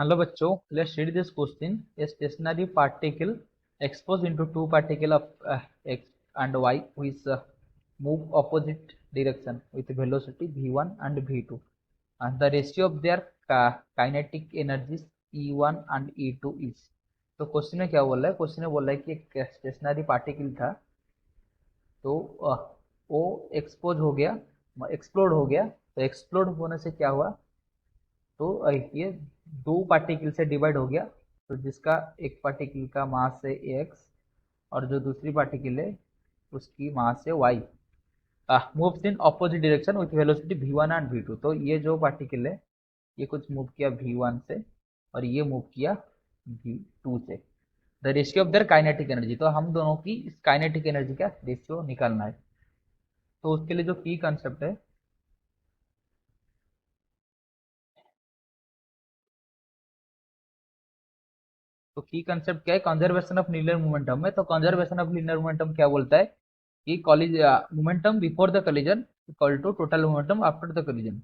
Hello बच्चों, let's read this question. A stationary particle exposed into two particles of x and y which move opposite direction with velocity v1 and v2, and the ratio of their kinetic energies e1 and e2 is. तो question में क्या बोल रहा है? Question में बोल रहा है कि एक स्टेशनरी पार्टिकल था, तो वो एक्सपोज हो गया, एक्सप्लोड हो गया। तो एक्सप्लोड होने से क्या हुआ? तो ये दो पार्टिकल से डिवाइड हो गया। तो जिसका एक पार्टिकल का मास है एक्स और जो दूसरी पार्टिकल है उसकी मास है Y, moves in opposite direction with velocity v1 and v2। तो ये जो पार्टिकल है ये कुछ मूव किया v1 से और ये मूव किया v2 से। The ratio of their kinetic energy, तो हम दोनों की इस काइनेटिक एनर्जी का रेशियो निकालना है। तो उसके लिए जो की कंसेप्ट है, तो की कंसेप्ट क्या है? कंजर्वेशन ऑफ लीनियर मोमेंटम में। तो कंजर्वेशन ऑफ लीनियर मोमेंटम क्या बोलता है कि collision momentum before the collision equal to total momentum after the collision.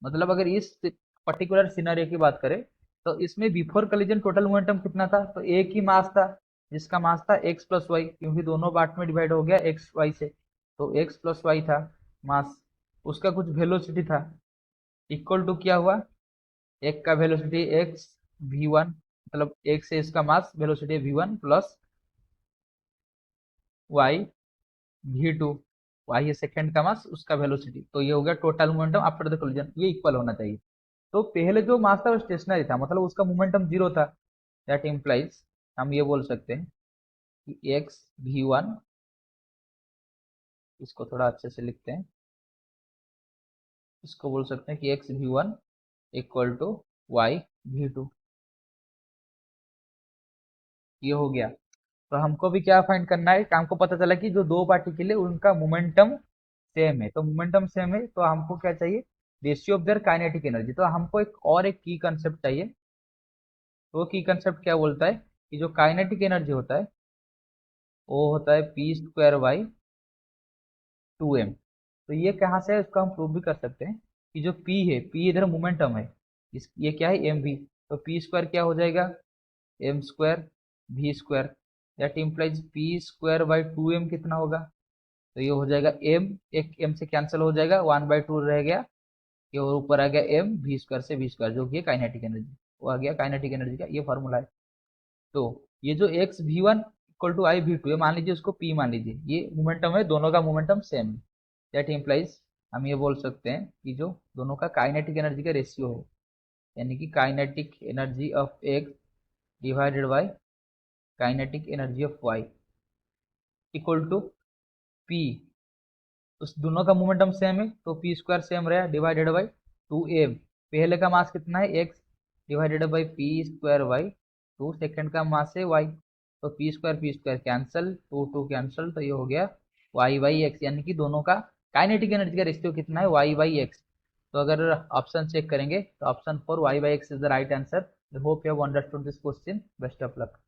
मतलब अगर इस पर्टिकुलर सिनेरियो की बात करें तो इसमें बिफोर कॉलिजन टोटल मोमेंटम कितना था? तो एक ही मास था जिसका मास था एक्स प्लस वाई, क्योंकि दोनों पार्ट में डिवाइड हो गया एक्स वाई से। तो एक्स प्लस वाई था मास, उसका कुछ वेलोसिटी था, इक्वल टू क्या हुआ? एक का वेलोसिटी एक्स वी वन, मतलब एक से इसका mass velocity V one plus Y V two, Y है सेकेंड का मास उसका वेलोसिटी। तो ये हो गया total momentum after the collision, ये इक्वल होना चाहिए। तो पहले जो मास था वो स्टेशनरी था, मतलब उसका मोमेंटम जीरो था। दैट इम्प्लाइज हम ये बोल सकते हैं कि एक्स वी वन, इसको थोड़ा अच्छे से लिखते हैं, इसको बोल सकते हैं कि X V one equal to Y V two. ये हो गया। तो हमको भी क्या फाइंड करना है? हमको पता चला कि जो दो पार्टिकल है उनका मोमेंटम सेम है। तो मोमेंटम सेम है तो हमको क्या चाहिए? Ratio of their kinetic energy. तो हमको एक की कंसेप्ट चाहिए। तो वो की कंसेप्ट क्या बोलता है कि जो काइनेटिक एनर्जी होता है वो होता है पी स्क्वायर बाई 2m। तो ये कहाँ से है इसको हम प्रूव भी कर सकते हैं कि जो p है, p इधर मोमेंटम है, ये क्या है? M V. तो पी स्क्वायर क्या हो जाएगा? M square V square. That implies P square by 2m कितना होगा? तो ये हो जाएगा m, एक m से कैंसिल हो जाएगा, 1/2 रह गया, ये और ऊपर आ गया m वी स्क्वायर से वी स्क्वायर, जो कि काइनेटिक एनर्जी। वो आ गया काइनेटिक एनर्जी का ये फॉर्मूला है। तो ये जो X V one equal to I V two है, मान लीजिए उसको p मान लीजिए, ये मोमेंटम है, दोनों का मोमेंटम सेम है। दैट इम्प्लाइज हम ये बोल सकते हैं कि जो दोनों का काइनेटिक एनर्जी का रेशियो है, यानी कि kinetic energy of X divided by kinetic energy of Y equal to P. उस दोनों का मोमेंटम सेम है तो पी स्क्वायर सेम रहा, डिवाइडेड बाई 2m। पहले का मास कितना है? X, divided by P square by 2, second का मास है वाई। तो पी स्क्वायर कैंसल, 2 कैंसल, तो ये हो गया वाई बाई एक्स, यानी कि दोनों का काइनेटिक एनर्जी का रेशियो कितना है? Y by X. तो अगर ऑप्शन चेक करेंगे तो option 4 Y by X is the right answer. I hope you have understood this question. Best of luck.